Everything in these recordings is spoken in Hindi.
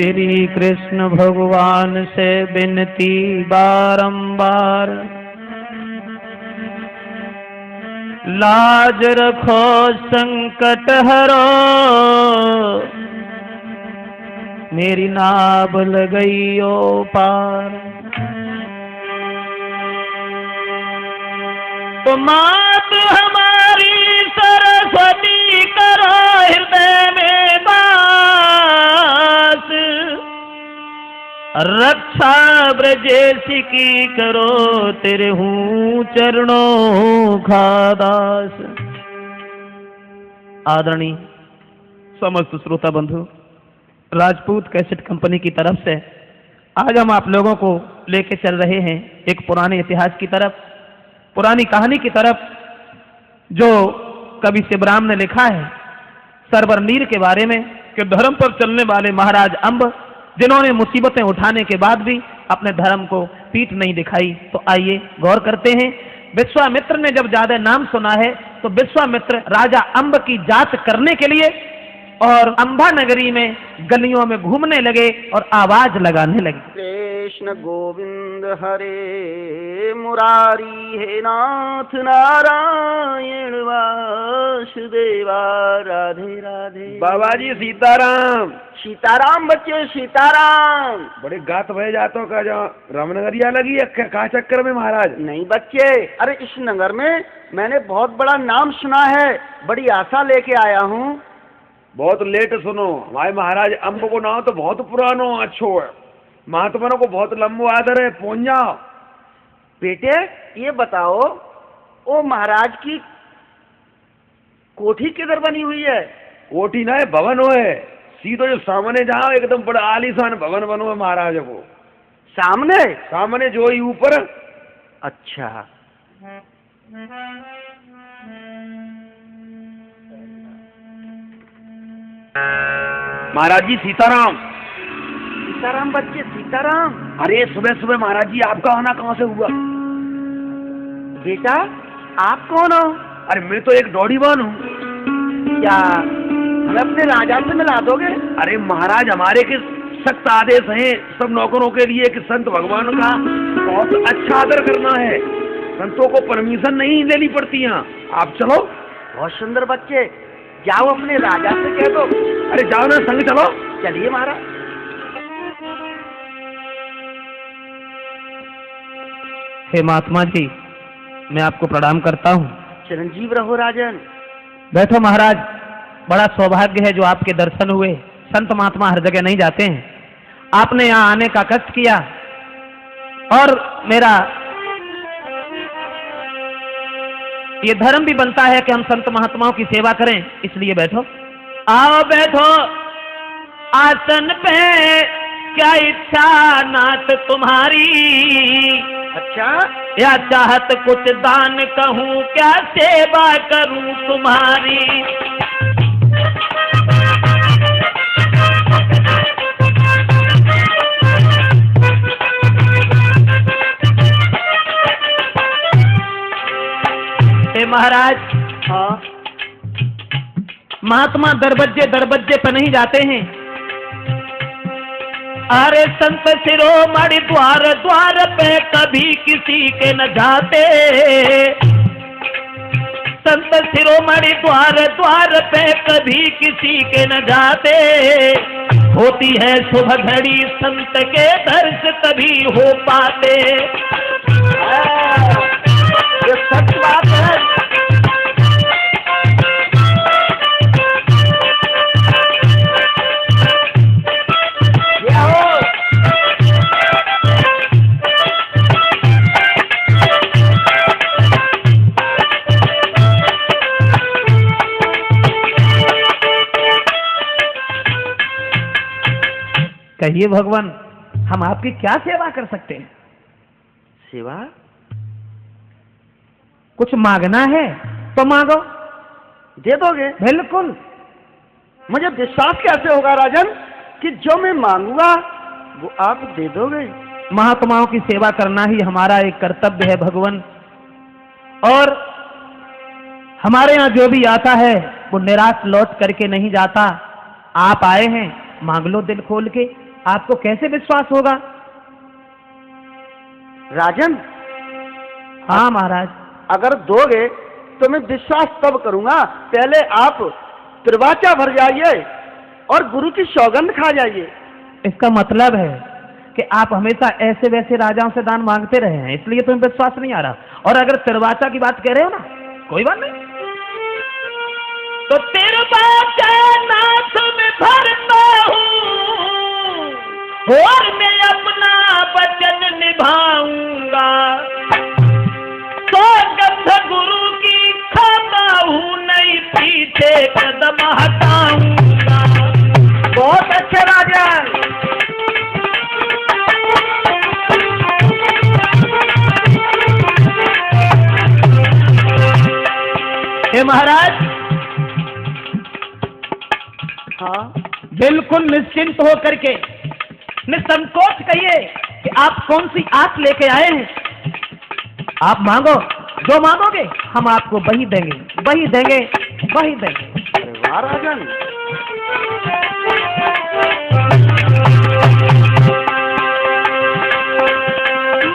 श्री कृष्ण भगवान से विनती बारंबार, लाज रखो संकट हरो, मेरी नाव लगई ओ पार। तो मात हमारी सरस्वती करो हृदय में वास, रक्षा ब्रजेशी की करो तेरे हूँ चरणों का दास। आदरणीय समस्त श्रोता बंधु, राजपूत कैसेट कंपनी की तरफ से आज हम आप लोगों को लेके चल रहे हैं एक पुराने इतिहास की तरफ, पुरानी कहानी की तरफ, जो कवि शिवराम ने लिखा है सरवर नीर के बारे में कि धर्म पर चलने वाले महाराज अंब, जिन्होंने मुसीबतें उठाने के बाद भी अपने धर्म को पीठ नहीं दिखाई। तो आइए गौर करते हैं। विश्वामित्र ने जब ज्यादा नाम सुना है तो विश्वामित्र राजा अंब की जांच करने के लिए और अंबा नगरी में गलियों में घूमने लगे और आवाज लगाने लगे, कृष्ण गोविंद हरे मुरारी, हे नाथ नारायण वासुदेवा, राधे राधे। बाबा जी सीताराम। सीताराम बच्चे सीताराम। बड़े गात भय जातो का जो रामनगरिया लगी है का चक्कर में महाराज? नहीं बच्चे, अरे इस नगर में मैंने बहुत बड़ा नाम सुना है, बड़ी आशा लेके आया हूँ। बहुत लेट सुनो, हमारे महाराज अंब को नाम तो बहुत पुरानो अच्छो है, महात्माओं को बहुत लंबो आदर है, पहुंच जाओ। बेटे ये बताओ, ओ महाराज की कोठी किधर बनी हुई है? कोठी ना है, भवन हो है, सीधो जो सामने जाओ एकदम बड़ा आलीशान भवन बनो है महाराज को। सामने? सामने जो ही ऊपर। अच्छा। महाराज जी सीताराम। सीताराम बच्चे सीताराम। अरे सुबह सुबह महाराज जी आपका आना कहाँ से हुआ? बेटा आप कौन हो? अरे मैं तो एक डोडीवान हूँ। क्या हमें अपने राजा से मिला दोगे? अरे महाराज हमारे के सख्त आदेश हैं सब नौकरों के लिए कि संत भगवान का बहुत अच्छा आदर करना है, संतों को परमिशन नहीं लेनी पड़ती है। आप चलो। बहुत सुंदर बच्चे, जाओ अपने राजा से कह दो। अरे जाओ ना, संग चलो। चलिए महाराज। हे महात्मा जी, मैं आपको प्रणाम करता हूँ। चिरंजीव रहो राजन। बैठो महाराज, बड़ा सौभाग्य है जो आपके दर्शन हुए। संत महात्मा हर जगह नहीं जाते हैं, आपने यहाँ आने का कष्ट किया और मेरा ये धर्म भी बनता है कि हम संत महात्माओं की सेवा करें, इसलिए बैठो। आओ बैठो आसन पे, क्या इच्छा नाथ तुम्हारी? अच्छा, या चाहत कुछ दान कहूँ, क्या सेवा करूँ तुम्हारी? महाराज, हाँ महात्मा दरबज्जे दरबज्जे पे नहीं जाते हैं। अरे संत शिरोमणि द्वार द्वार पे कभी किसी के न जाते, संत शिरोमणि द्वार द्वार पे कभी किसी के न जाते। होती है सुबह घड़ी संत के दर्श तभी हो पाते। ये सच बात है। कहिए भगवान, हम आपकी क्या सेवा कर सकते हैं? सेवा? कुछ मांगना है तो मांगो, दे दोगे? बिल्कुल। मुझे विश्वास कैसे होगा राजन कि जो मैं मांगूंगा वो आप दे दोगे? महात्माओं की सेवा करना ही हमारा एक कर्तव्य है भगवान, और हमारे यहाँ जो भी आता है वो निराश लौट करके नहीं जाता। आप आए हैं, मांग लो दिल खोल के, आपको कैसे विश्वास होगा? राजन, हाँ महाराज। अगर दोगे तो मैं विश्वास तब करूंगा, पहले आप त्रिवाचा भर जाइए और गुरु की सौगंध खा जाइए। इसका मतलब है कि आप हमेशा ऐसे वैसे राजाओं से दान मांगते रहे हैं, इसलिए तुम्हें विश्वास नहीं आ रहा। और अगर तिरवाचा की बात कह रहे हो ना, कोई बात नहीं, तो तिरवाचा नाथ में भरता हूँ और मैं अपना वचन निभाऊंगा। सौगंध गुरु की खाता हूँ, नहीं पीछे कदम हटाऊंगा। बहुत अच्छे राजन। हे महाराज, हाँ, बिल्कुल निश्चिंत हो करके निसंकोच कहिए कि आप कौन सी आस लेके आए हैं। आप मांगो, जो मांगोगे हम आपको वही देंगे, वही देंगे, वही देंगे। अरे वाह राजन।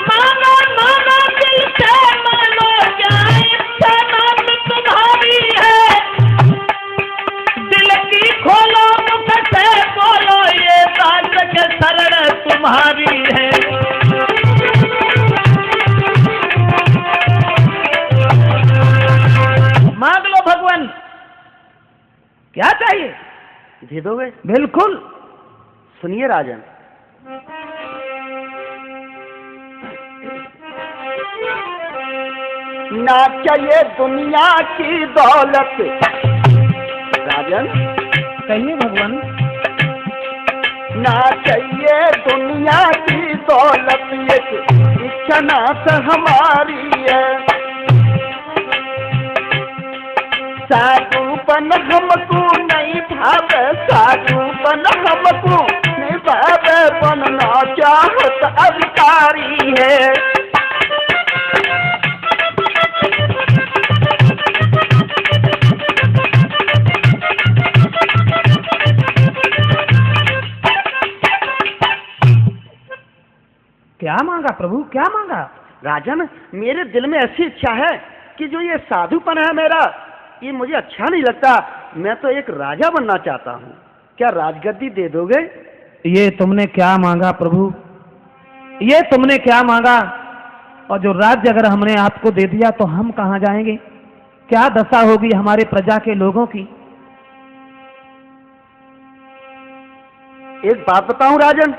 मानो मानो दिल से मानो, क्या इच्छा नाम तुम्हारी है। दिल की खोलो, मुख से बोलो, ये बात के शरण तुम्हारी है। मांग लो भगवान, क्या चाहिए दे दोगे? बिल्कुल। सुनिए राजन, ना चाहिए दुनिया की दौलत। राजन, कहिए भगवान। ना चाहिए दुनिया की दौलत, एक इच्छा नाथ हमारी है। साधुपन हमको नहीं भावे, साधुपन हमको नहीं भावे, बनना चाहत अधिकारी है। क्या मांगा प्रभु, क्या मांगा? राजन, मेरे दिल में ऐसी इच्छा है कि जो ये साधुपन है मेरा, ये मुझे अच्छा नहीं लगता। मैं तो एक राजा बनना चाहता हूँ, क्या राजगद्दी दे दोगे? ये तुमने क्या मांगा प्रभु, ये तुमने क्या मांगा? और जो राज्य अगर हमने आपको दे दिया तो हम कहाँ जाएंगे? क्या दशा होगी हमारे प्रजा के लोगों की? एक बात बताऊं राजन,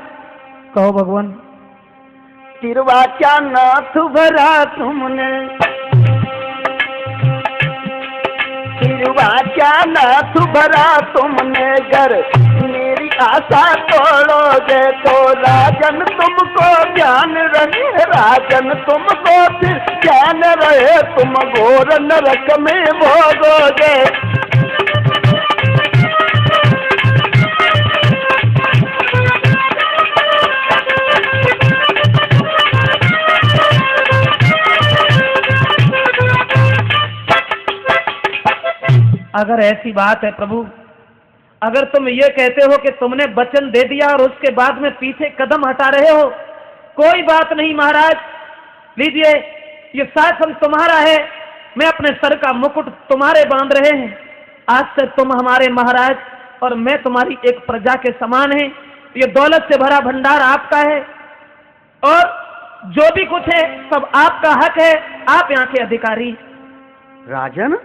कहो भगवान। तिरवाचा नाथ भरा तुमने, तिरवाचा नाथ भरा तुमने, गर मेरी आशा तोड़ोगे तो राजन तुमको ज्ञान रहे, राजन तुमको फिर ज्ञान रहे, तुम घोर नरक में भोगोगे। अगर ऐसी बात है प्रभु, अगर तुम ये कहते हो कि तुमने वचन दे दिया और उसके बाद में पीछे कदम हटा रहे हो, कोई बात नहीं महाराज, लीजिए ये शासन तुम्हारा है, मैं अपने सर का मुकुट तुम्हारे बांध रहे हैं। आज से तुम हमारे महाराज और मैं तुम्हारी एक प्रजा के समान है। ये दौलत से भरा भंडार आपका है और जो भी कुछ है सब आपका हक है, आप यहाँ के अधिकारी। राजन,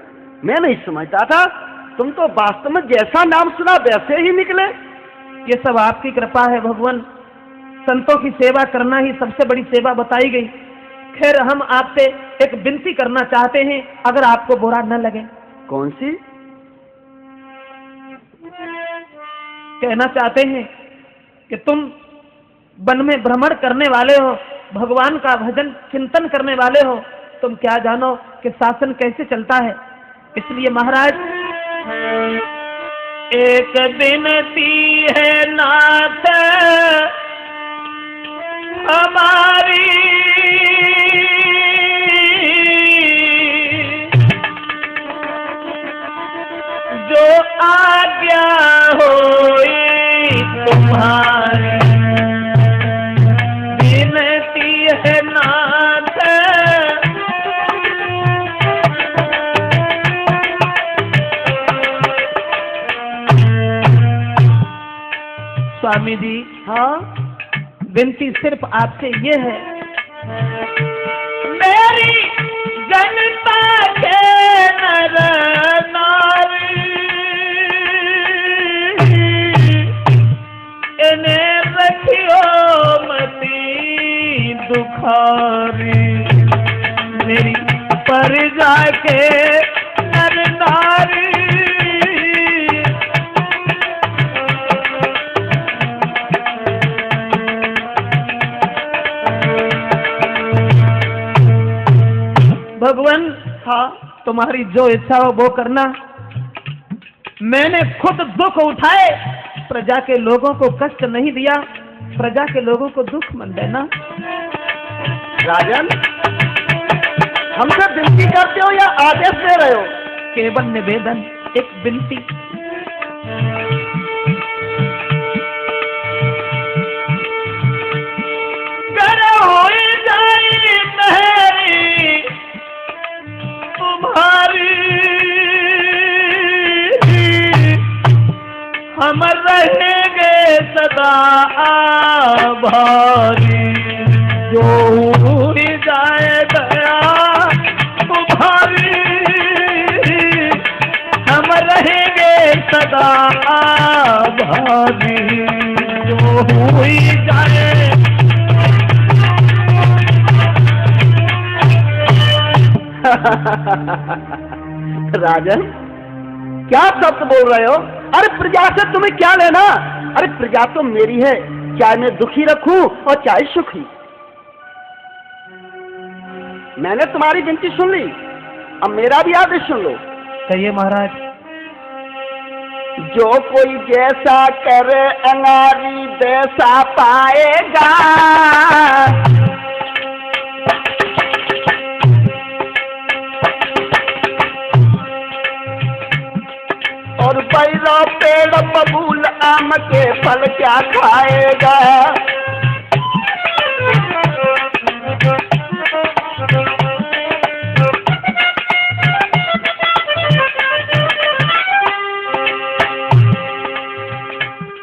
मैं नहीं समझता था, तुम तो वास्तव में जैसा नाम सुना वैसे ही निकले। ये सब आपकी कृपा है भगवान, संतों की सेवा करना ही सबसे बड़ी सेवा बताई गई। खैर, हम आपसे एक विनती करना चाहते हैं, अगर आपको बुरा न लगे। कौन सी? कहना चाहते हैं कि तुम वन में भ्रमण करने वाले हो, भगवान का भजन चिंतन करने वाले हो, तुम क्या जानो कि शासन कैसे चलता है। इसलिए महाराज एक विनती है नाथ हमारी, जो आज्ञा होई तुम्हारी। स्वामी जी, हाँ, विनती सिर्फ आपसे ये है, मेरी जनता के नर नारी इन्हें रखियो मती दुखारी, मेरी प्रजा के नर नारी भगवान, हाँ, तुम्हारी जो इच्छा हो वो करना। मैंने खुद दुख उठाए, प्रजा के लोगों को कष्ट नहीं दिया, प्रजा के लोगों को दुख मत देना। राजन, हमसे विनती करते हो या आदेश दे रहे हो? केवल निवेदन, एक विनती। हम रहेंगे सदा आभारी, जो हुई जाए दया तुम्हारी, हम रहेंगे सदा आभारी, जो हुई जाए। राजन, क्या शब्द बोल रहे हो? अरे प्रजा से तुम्हें क्या लेना? अरे प्रजा तो मेरी है, चाहे मैं दुखी रखूं और चाहे सुखी। मैंने तुम्हारी विनती सुन ली, अब मेरा भी आदेश सुन लो। कहिए महाराज। जो कोई जैसा करे अंगारी वैसा पाएगा, और बैरा पेड़ बबूल आम के फल क्या खाएगा।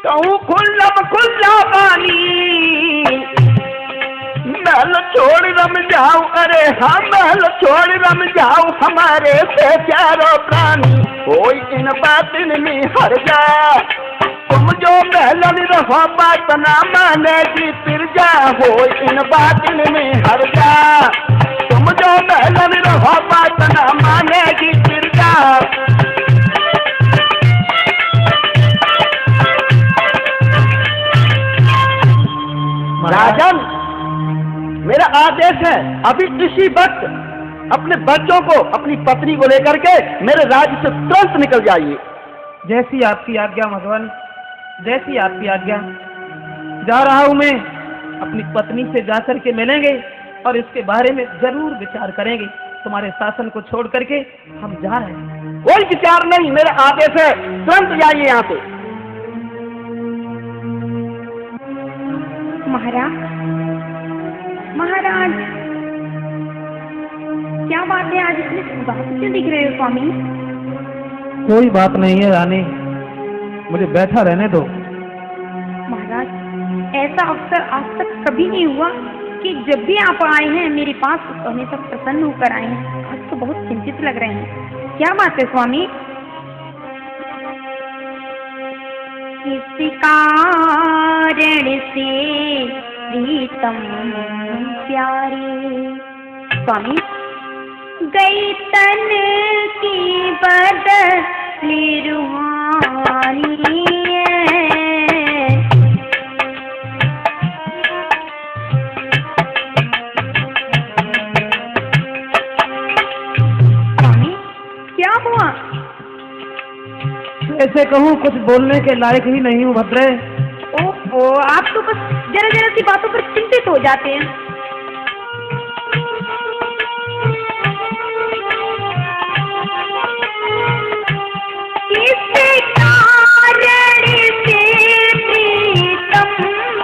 कहूँ खुल्लम खुल्ला पानी, महल छोड़ रम जाऊं, अरे हम महल छोड़ रम जाऊं, हमारे से चारों प्राणी कोई इन बातिन में हर जा। तुम जो महलन रहो बात ना माने की फिर जा, हो इन बातिन में हर जा। तुम जो महलन रहो बात ना माने की फिर जा। राजन, मेरा आदेश है, अभी इसी वक्त अपने बच्चों को, अपनी पत्नी को लेकर के मेरे राज्य से तुरंत निकल जाइए। जैसी आपकी आज्ञा भगवान, जैसी आपकी आज्ञा। जा रहा हूँ मैं, अपनी पत्नी से जाकर के मिलेंगे और इसके बारे में जरूर विचार करेंगे। तुम्हारे शासन को छोड़ करके हम जा रहे हैं। कोई विचार नहीं, मेरा आदेश है, तुरंत जाइए यहाँ से। महाराज, महाराज, क्या बात है, आज इतने उदास क्यों दिख रहे हो स्वामी? कोई बात नहीं है रानी, मुझे बैठा रहने दो। महाराज, ऐसा अवसर आज तक कभी नहीं हुआ कि जब भी आप आए हैं मेरे पास तो हमेशा प्रसन्न होकर आए हैं। आज तो बहुत चिंतित लग रहे हैं, क्या बात है स्वामी? किस कारण से प्रीतम प्यारे स्वामी गई तन की बदली रूहानी स्वामी, क्या हुआ? ऐसे कहूँ कुछ बोलने के लायक ही नहीं हूँ भद्रे। ओहो, आप तो बस जरा जरा सी बातों पर चिंतित हो जाते हैं। किस कारण से प्रीतम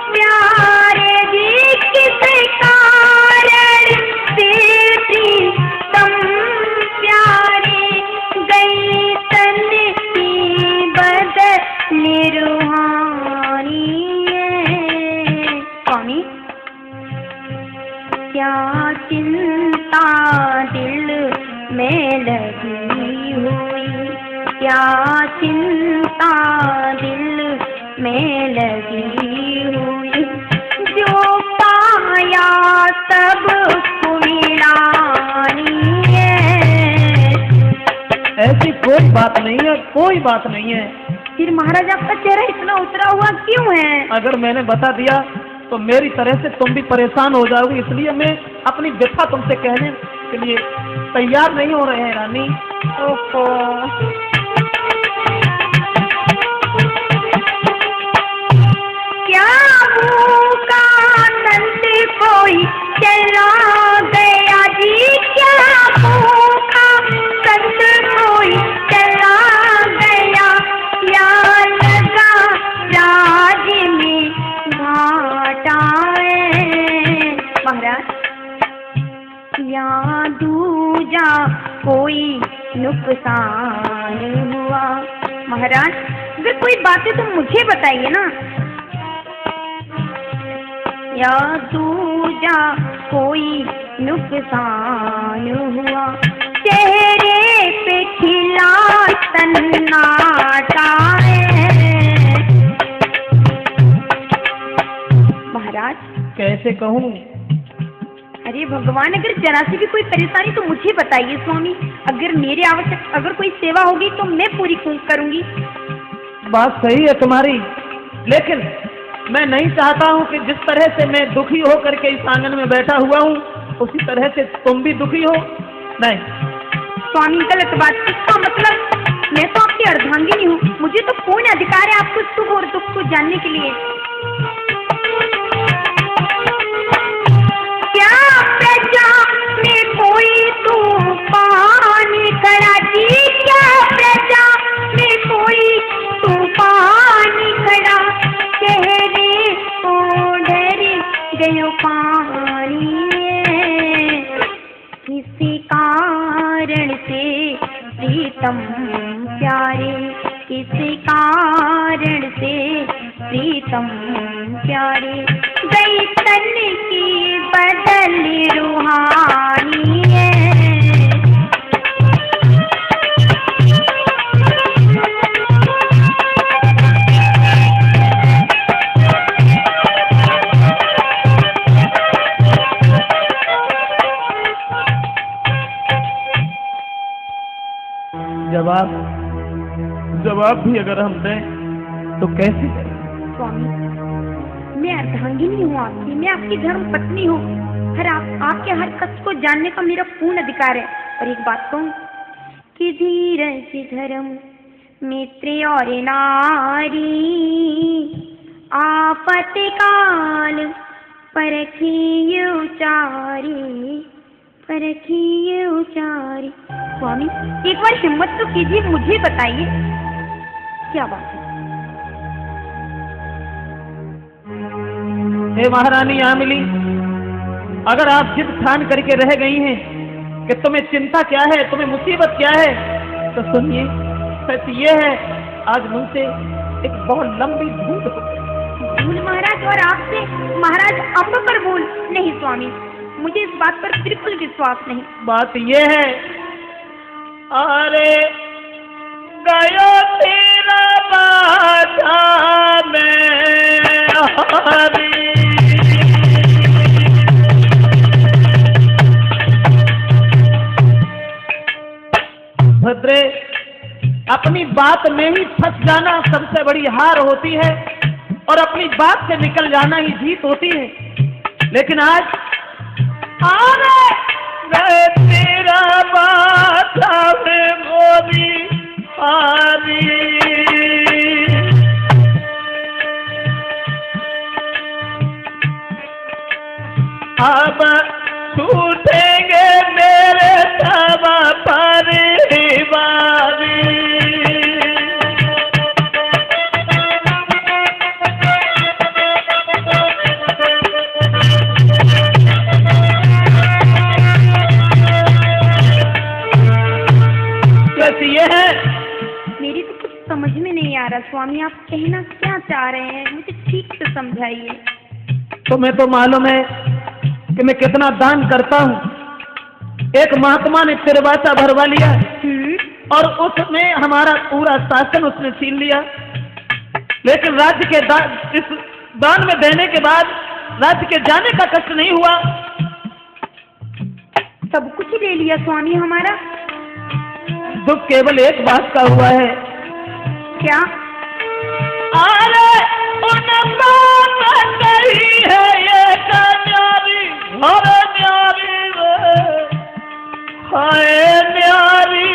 प्यारे जी, किस कारण से प्रीतम प्यारे गई तन की बदली रूहानी स्वामी? क्या चिंता दिल में लगी हुई, क्या चिंता दिल में लगी हुई, जो पाया सब कुड़ानी है। ऐसी कोई बात नहीं है, कोई बात नहीं है। फिर महाराज आपका चेहरा इतना उतरा हुआ क्यों है? अगर मैंने बता दिया तो मेरी तरह से तुम भी परेशान हो जाओगी, इसलिए मैं अपनी व्यथा तुमसे कहने के लिए तैयार नहीं हो रहे हैं रानी। ओहो, क्या भूखा संत कोई चला गया जी, क्या भूखा संत कोई चला गया, या लगा राज में घाटा है। महाराज, या दूजा कोई नुकसान हुआ? महाराज, अगर कोई बात है तो मुझे बताइए ना। या दूजा कोई नुकसान हुआ, चेहरे पे खिला सन्नाटा है। महाराज, कैसे कहूँ? अरे भगवान, अगर जरा सी भी कोई परेशानी तो मुझे बताइए स्वामी। अगर कोई सेवा होगी तो मैं पूरी करूंगी। बात सही है तुम्हारी, लेकिन मैं नहीं चाहता हूँ कि जिस तरह से मैं दुखी होकर के इस आंगन में बैठा हुआ हूँ उसी तरह से तुम भी दुखी हो। नहीं स्वामी, गलत बात। इसका मतलब मैं तो आपकी अर्धांगिनी हूँ, मुझे तो पूर्ण अधिकार है आपको सुख और दुख को जानने के लिए। क्या प्रजा में कोई तूफान खड़ा जी, क्या प्रजा में कोई तूफान खड़ा, चेहरे को डर गयो पानी है, किसी कारण से प्रीतम प्यारे, किसी कारण से प्रीतम प्यारे, गई तन की बदल रूहानी है। जवाब भी अगर हम दें तो कैसे दें? स्वामी, मैं अर्धांगिनी हूँ आपकी, मैं आपकी धर्म पत्नी हूँ। आपके हर कष्ट को जानने का मेरा पूर्ण अधिकार है। और एक बात कहूँ कि धीरज धर्म मित्र और नारी, आफत काल परखिए उचारी, परखिए उचारी। स्वामी, एक बार हिम्मत तो कीजिए, मुझे बताइए क्या बात है। हे महारानी आमिली, अगर आप जिद ठान करके रह गई हैं कि तुम्हें चिंता क्या है, तुम्हें मुसीबत क्या है, तो सुनिए, सच ये है आज मुझसे एक बहुत लंबी भूल हो गई। भूल महाराज? और आपसे महाराज अब पर भूल? नहीं स्वामी, मुझे इस बात पर बिल्कुल विश्वास नहीं। बात ये है, अरे गयो तेरा बाधा में हरी, भद्रे, अपनी बात में ही फंस जाना सबसे बड़ी हार होती है और अपनी बात से निकल जाना ही जीत होती है। लेकिन आज अरे तेरा बाधा में मोदी हारी, अब छूटेंगे मेरे सब परिवारी। ये है, मेरी तो कुछ समझ में नहीं आ रहा स्वामी, आप कहना क्या चाह रहे हैं, मुझे ठीक से समझाइए। तुम्हें तो मालूम है कि मैं कितना दान करता हूँ। एक महात्मा ने तिरवासा भरवा लिया और उसमें हमारा पूरा शासन उसने छीन लिया। लेकिन राज्य के इस दान में देने के बाद राज्य के जाने का कष्ट नहीं हुआ। सब कुछ ही ले लिया स्वामी हमारा। दुख केवल एक बात का हुआ है। क्या? अरे उन बात नहीं है ये न्यारी, अरे न्यारी रे, हाय न्यारी।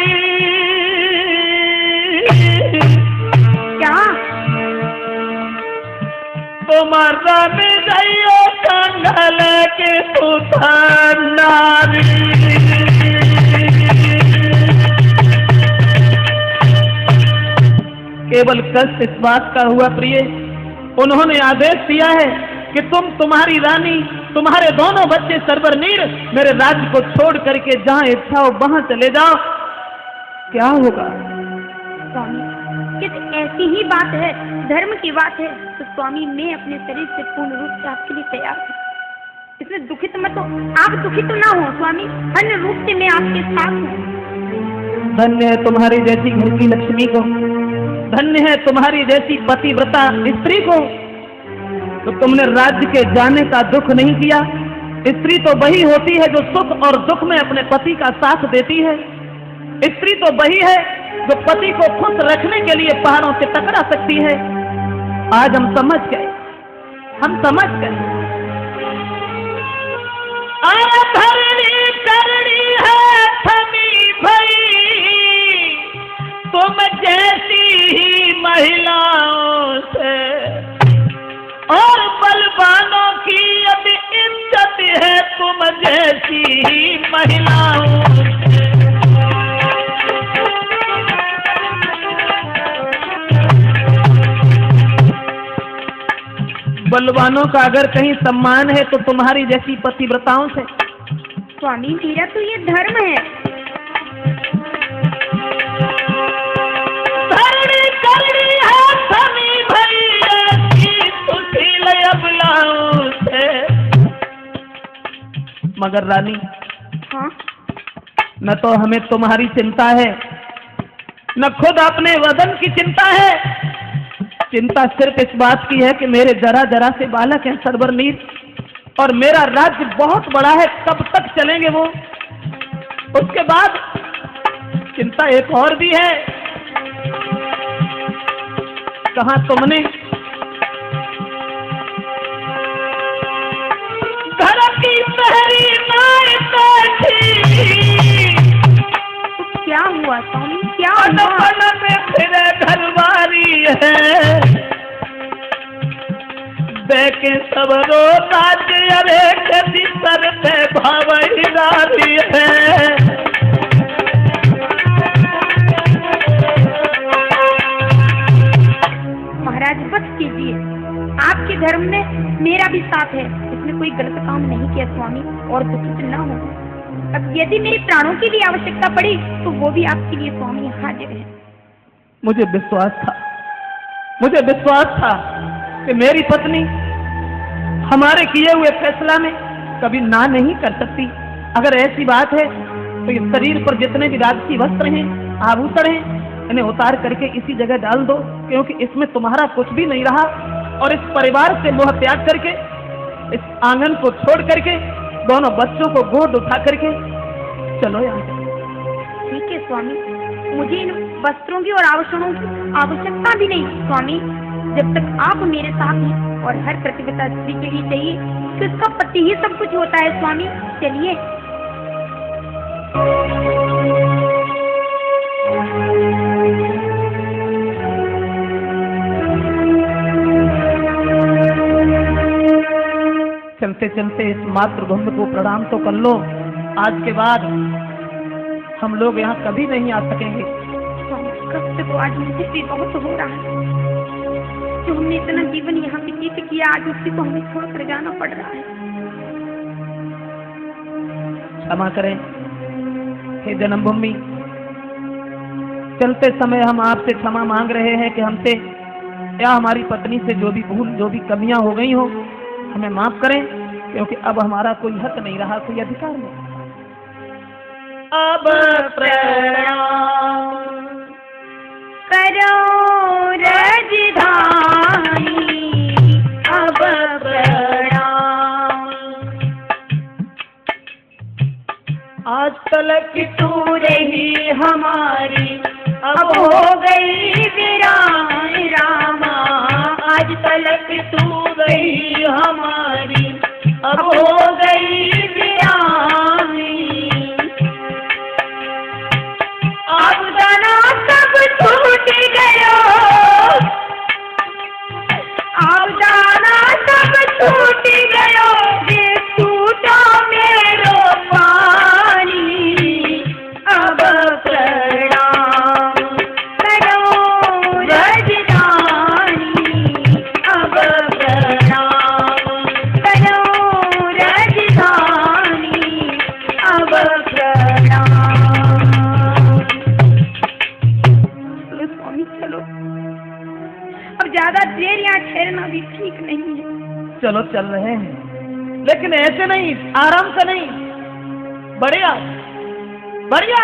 क्या? तुम्हारा विजय कंगल के सुधार नारी। केवल कष्ट इस बात का हुआ प्रिय, उन्होंने आदेश दिया है कि तुम्हारी रानी, तुम्हारे दोनों बच्चे सरबरनीर मेरे राज्य को छोड़ करके जहां इच्छा हो वहां चले जाओ। क्या होगा? स्वामी, यदि ऐसी ही बात है, धर्म की बात है, तो स्वामी मैं अपने शरीर से पूर्ण रूप से आपके लिए तैयार हूँ। इसमें दुखित मत हो, आप दुखित ना हो स्वामी, अन्य रूप से मैं आपके साथ हूँ। धन्य है तुम्हारी जैसी घर की लक्ष्मी को, धन्य है तुम्हारी जैसी पतिव्रता स्त्री को। तो तुमने राज्य के जाने का दुख नहीं किया। स्त्री तो वही होती है जो सुख और दुख में अपने पति का साथ देती है। स्त्री तो वही है जो पति को खुश रखने के लिए पहाड़ों से टकरा सकती है। आज हम समझ गए, हम समझ गए। धरणी करनी है थमी भई तुम जैसी ही महिलाओं से, और बलवानों की अब इज्जत है तुम जैसी ही महिलाओं से। बलवानों का अगर कहीं सम्मान है तो तुम्हारी जैसी पतिव्रताओं से। स्वामी मेरा तो ये धर्म है। धरणी करनी है थमी भई ऐसी सुशील अबलाओं से। मगर रानी, हाँ? न तो हमें तुम्हारी चिंता है, न खुद अपने वदन की चिंता है। चिंता सिर्फ इस बात की है कि मेरे जरा जरा से बालक हैं सरबरनीर, और मेरा राज्य बहुत बड़ा है, कब तक चलेंगे वो। उसके बाद चिंता एक और भी है। कहा तुमने घर की पहरी नाई बैठी। क्या हुआ स्वामी, क्या पल हुआ? पल में फिर घरवारी है, देखे सब रो राज्य अरे कभी सर पे भावही है। महाराज बस कीजिए, आपके धर्म में मेरा भी साथ है, इसमें कोई गलत काम नहीं किया स्वामी, और दुखित न हो। अब यदि मेरे प्राणों की भी आवश्यकता पड़ी तो वो भी आपके लिए स्वामी हाजिर है। मुझे विश्वास था कि मेरी पत्नी हमारे किए हुए फैसला में कभी ना नहीं कर सकती। अगर ऐसी बात है तो ये शरीर पर जितने भी राजसी वस्त्र हैं, आभूषण हैं, इन्हें उतार करके इसी जगह डाल दो, क्योंकि इसमें तुम्हारा कुछ भी नहीं रहा। और इस परिवार से मोह त्याग करके, इस आंगन को छोड़ करके, दोनों बच्चों को गोद उठा करके चलो यहाँ से। ठीक है स्वामी, मुझे इन वस्त्रों की और आभूषणों की आवश्यकता भी नहीं स्वामी। जब तक आप मेरे साथ हैं, और हर प्रतिव्रता स्त्री के लिए चाहिए कि उसका पति ही सब कुछ होता है स्वामी। चलिए। चलते चलते इस मातृभूमि को प्रणाम तो कर लो। आज के बाद हम लोग यहाँ कभी नहीं आ सकेंगे। कष्ट तो आज मुझे भी बहुत हो रहा है। जो हमने इतना जीवन यहाँ व्यतीत किया, आज उसी को हमें छोड़कर जाना पड़ रहा है। क्षमा करें हे जन्मभूमि, चलते समय हम आपसे क्षमा मांग रहे हैं कि हमसे या हमारी पत्नी से जो भी भूल, जो भी कमियां हो गई हो, हमें माफ करें, क्योंकि अब हमारा कोई हक नहीं रहा, कोई अधिकार नहीं। अब प्रणाम करो राजधानी, अब प्रणाम। आज तलक तू रही हमारी, अब हो गई वीरान रामा। आज तलक तू रही हमारी, अब हो गई वीरान। अब दाना सब टूट गयो, अब दाना सब टूट गयो, ये टूटा मेरो पानी। अब प्रणाम करो राजधानी, अब प्रणाम करो राजधानी, अब प्रणाम। चलो स्वामी चलो, अब ज्यादा देर यहाँ ठहरना भी ठीक नहीं है। चलो चल रहे हैं, लेकिन ऐसे नहीं, आराम से नहीं, बढ़िया बढ़िया।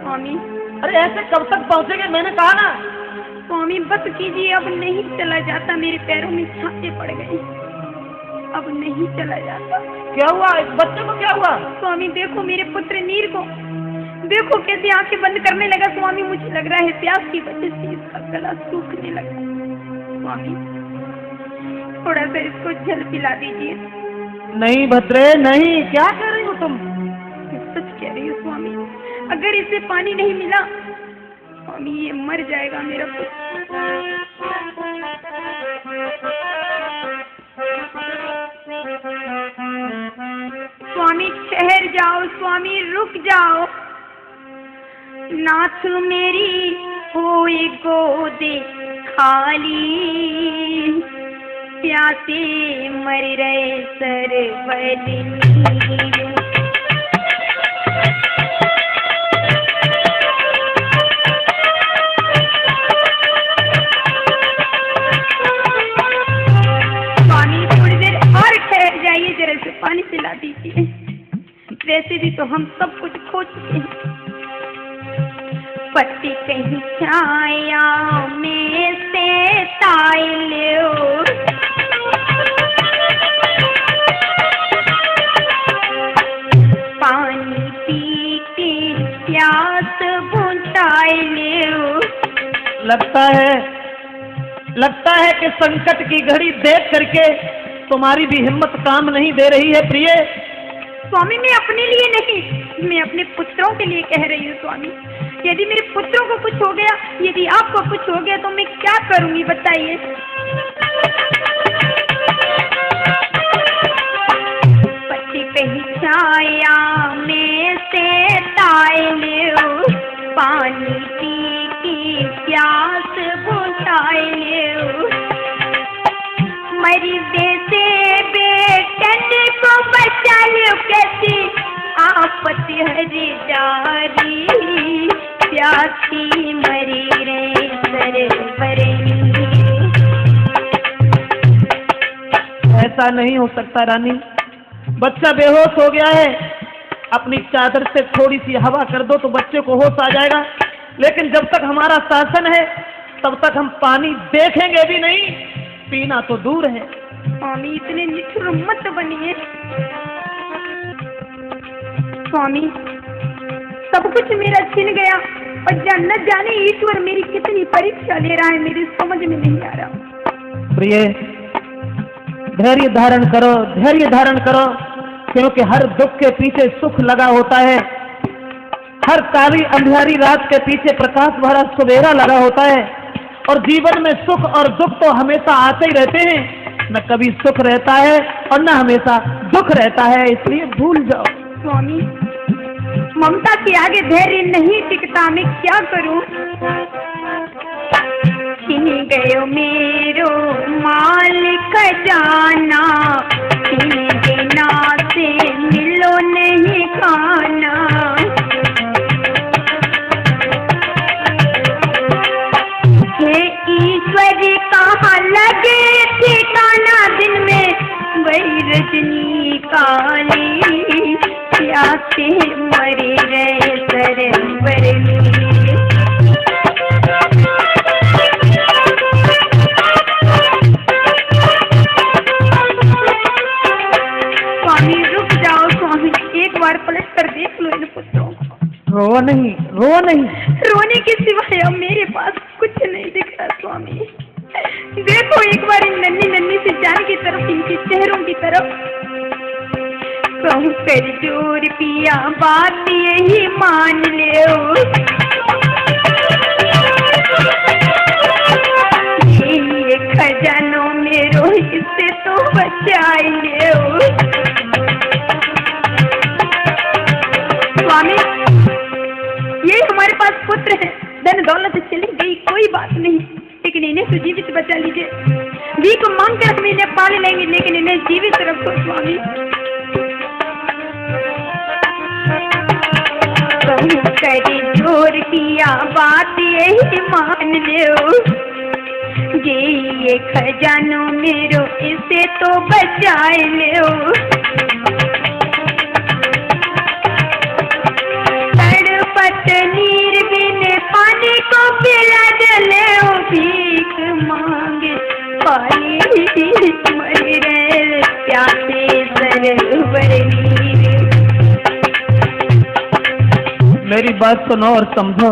स्वामी अरे ऐसे कब तक पहुंचेंगे, मैंने कहा ना। स्वामी बस कीजिए, अब नहीं चला जाता, मेरे पैरों में छाते पड़ गए, अब नहीं चला जाता। क्या हुआ, इस बच्चे को क्या हुआ? स्वामी देखो मेरे पुत्र नीर को, देखो कैसे आंखें बंद करने लगा। स्वामी मुझे लग रहा है प्यास की वजह से इसका गला सूखने लगा। स्वामी थोड़ा सा इसको जल पिला दीजिए। नहीं भद्रे नहीं, क्या कर रही हो तुम? सच कह रही हूँ स्वामी, अगर इसे पानी नहीं मिला स्वामी ये मर जाएगा मेरा पुत्र। स्वामी ठहर जाओ, स्वामी रुक जाओ। नाथ मेरी होए गोदे खाली, प्यासे मर रहे सरवरनी। स्वामी थोड़ी देर और ठहर जाइए, जरा से पानी पिला दीजिए। वैसे भी तो हम सब कुछ खो चुके हैं। पति कहीं छाया में से ताइलो, पानी पी के प्यास बुझाइलो। लगता है कि संकट की घड़ी देख करके तुम्हारी भी हिम्मत काम नहीं दे रही है प्रिय। स्वामी मैं अपने लिए नहीं, मैं अपने पुत्रों के लिए कह रही हूँ स्वामी। यदि मेरे पुत्रों को कुछ हो गया, यदि आपको कुछ हो गया तो मैं क्या करूँगी बताइए। पति कहीं छाया में से ताइलो, पानी पी की प्यास बुझाइलो। मरी से बेटन को बचा लो, कैसी आपत्ति हरी जारी, प्यासी मरी रे सरवरनी। ऐसा नहीं हो सकता रानी, बच्चा बेहोश हो गया है, अपनी चादर से थोड़ी सी हवा कर दो तो बच्चे को होश आ जाएगा। लेकिन जब तक हमारा शासन है तब तक हम पानी देखेंगे भी नहीं, पीना तो दूर है। स्वामी इतने निठुर मत बनिए। स्वामी सब कुछ मेरा छिन गया और न जाने ईश्वर मेरी कितनी परीक्षा ले रहा है, मेरी समझ में नहीं आ रहा। प्रिय धैर्य धारण करो, धैर्य धारण करो, क्योंकि हर दुख के पीछे सुख लगा होता है, हर काली अंधियारी रात के पीछे प्रकाश भरा सवेरा लगा होता है। और जीवन में सुख और दुख तो हमेशा आते ही रहते हैं, न कभी सुख रहता है और न हमेशा दुख रहता है, इसलिए भूल जाओ। स्वामी ममता के आगे धैर्य नहीं टिकता, मैं क्या करूं। छिन गयो मेरो माल खजाना, छिन देना से मिलो नहीं खाना। हे ईश्वर कहाँ लगे प्यासे मरे रहे सरवर स्वामी रुक जाओ स्वामी, एक बार पलट कर देख लो इन पुत्रों को। रो नहीं, रो नहीं। रोने के सिवाय अब मेरे पास कुछ नहीं दिख रहा स्वामी। देखो एक बार इन नन्ही नन्ही सी जान की तरफ, इनके चेहरों की तरफ। कहूँ कर जोर पिया बात यही मान ले, ये खजानों मेरो इससे तो बचाई ले स्वामी। ये हमारे पास पुत्र है, धन दौलत चली गई कोई बात नहीं, लेकिन इन्हें तो जीवित बचा लीजिए। भीख मांग कर हम इन्हें पाल लेंगे, लेकिन इन्हें जीवित रखो स्वामी। कहूँ करे जोर किया बात यही मान लो, ये खजानो मेरो इसे तो बचाए लो। तड़पत नीर बिन पानी को पिला जले, भीख मांगे पानी मर रहे प्यासे सरवर नीर। मेरी बात सुनो और समझो,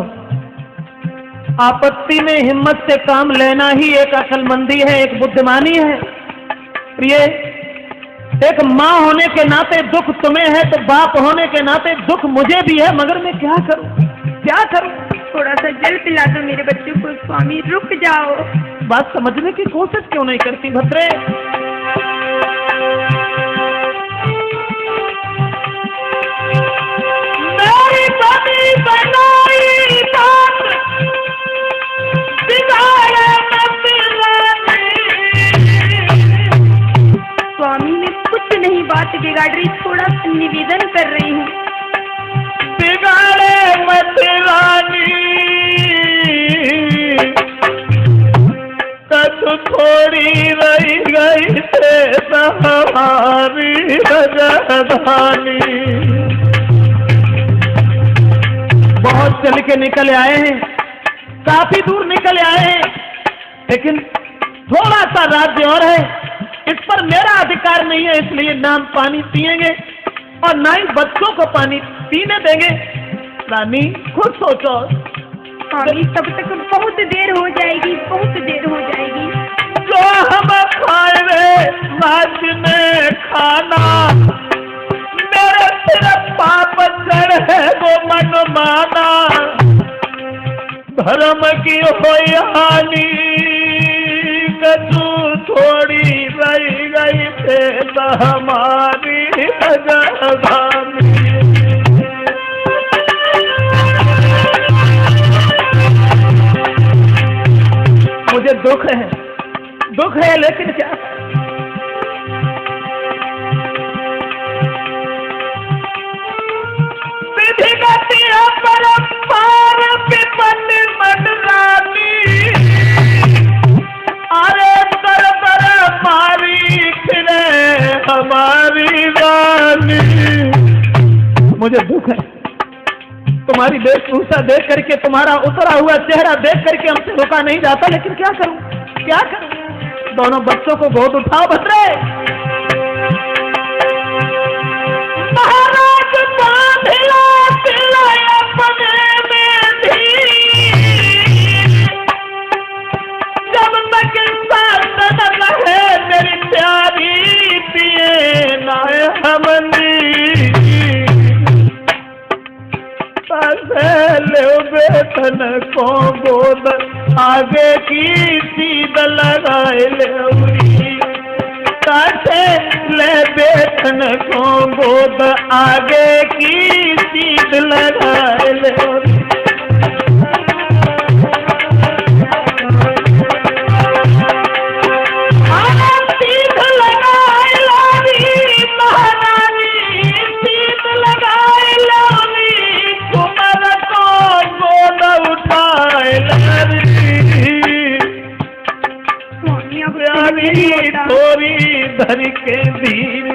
आपत्ति में हिम्मत से काम लेना ही एक अक्लमंदी है, एक बुद्धिमानी है। प्रिय, एक माँ होने के नाते दुख तुम्हें है, तो बाप होने के नाते दुख मुझे भी है, मगर मैं क्या करूं, क्या करूं? थोड़ा सा जल पिला दो मेरे बच्चों को स्वामी, रुक जाओ। बात समझने की कोशिश क्यों नहीं करती भद्रे? मेरी बनी बनाई बात स्वामी मैं कुछ नहीं बात बिगाड़ रही, थोड़ा सा निवेदन कर रही हूँ। बिगाड़े मत रानी, कद थोड़ी रही गई थे हमारी राजधानी। बहुत चल के निकल आए हैं, काफी दूर निकल आए हैं, लेकिन थोड़ा सा राज्य और है, इस पर मेरा अधिकार नहीं है, इसलिए ना पानी पिएंगे और ना ही बच्चों को पानी पीने देंगे। रानी खुद सोचो। स्वामी तब तक बहुत देर हो जाएगी, बहुत देर हो जाएगी। जो हम खाए रे राज्य में खाना, मेरे सिर पाप चढ़े वो मन माना। धर्म की होई हानि, कदू थोड़ी रही गई थे हमारी राजधानी। मुझे दुख है, लेकिन क्या विधि गति परम्पार विपन मंडरानी। अरे दर मारी फिरे हमारी रानी। मुझे दुख है, तुम्हारी वेशभूषा देख करके, तुम्हारा उतरा हुआ चेहरा देख करके हमसे रुका नहीं जाता, लेकिन क्या करूं, क्या करूं? दोनों बच्चों को गोद उठाओ भद्रे। महाराज बांधिला पिलाया अपने में धीर, जब तक साथ न रहे मेरी प्यारी पिए ना हमनी। बेतन को गोद आगे की सीध लगाए ले बेतन को गोद आगे की सीध लगाए ले। थोड़ी धर के धीर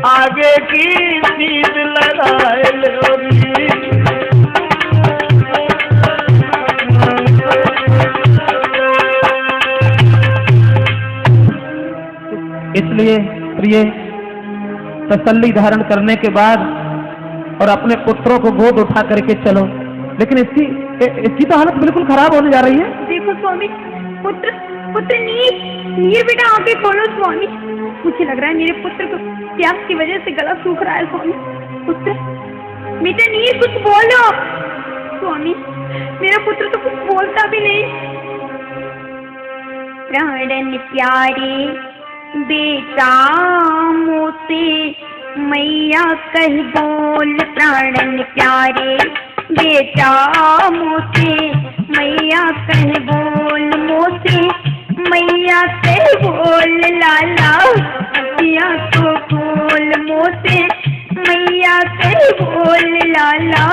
आगे की चीज लगाए लोरी। इसलिए प्रिय, तसल्ली धारण करने के बाद और अपने पुत्रों को गोद उठा करके चलो। लेकिन इसकी तो हालत बिल्कुल खराब होने जा रही है। देखो स्वामी, पुत्र नीर बेटा आंखें खोलो स्वामी। मुझे लग रहा है मेरे पुत्र को प्यास की वजह से गला सूख रहा है स्वामी। पुत्र बेटा नीर, कुछ बोलो। स्वामी मेरा पुत्र तो कुछ बोलता भी नहीं। प्राणन प्यारे बेटा मोसे मैया कह बोल। प्राणन प्यारे बेटा मोसे मैया कह बोल। मोसे मैया कह बोल लाला अखियाँ तो खोल। मोसे मैया कह बोल लाला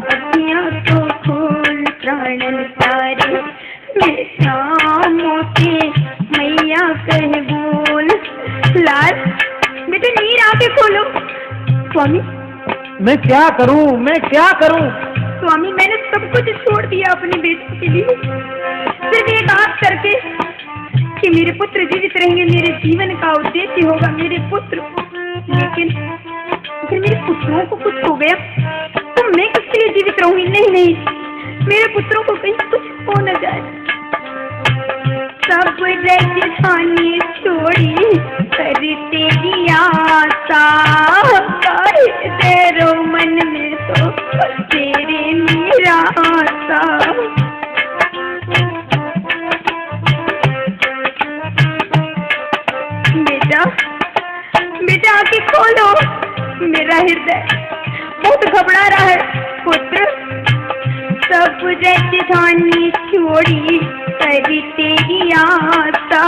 अखियाँ तो खोल। प्राणन प्यारे बेटा मोसे मैया कह बोल। लाल बेटा नीर आंखें खोलो। स्वामी मैं क्या करूं, मैं क्या करूं? स्वामी मैंने सब कुछ छोड़ दिया अपने बेटे के लिए, सिर्फ एक आस करके कि मेरे पुत्र जीवित रहेंगे, मेरे जीवन का उद्देश्य होगा मेरे पुत्र। लेकिन अगर मेरे पुत्रों को कुछ हो गया तो मैं किसके लिए जीवित रहूंगी? नहीं, मेरे पुत्रों को कहीं कुछ हो न जाए। सब राजधानी छोड़ी कर तेरी आशा, तेरो मन में तो तेरे निराशा। बेटा आंखें खोलो। मेरा हृदय बहुत घबरा रहा है। पुत्र सब राजधानी छोड़ी करी तेरी आशा,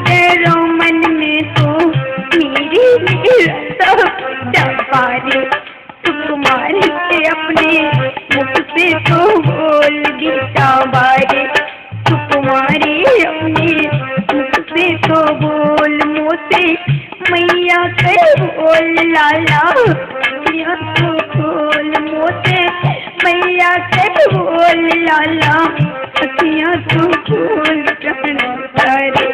तेरो मन में तो मेरी निराशा। सुकुमार से अपने मुख से तो बोल बेटा बारे। सुकुमारी अपने मुख से तो बोल। मोसे मैया कह बोल लाला अखियाँ तो खोल। मोसे मैया कह बोल लाला अखियाँ तो खोल। प्यारे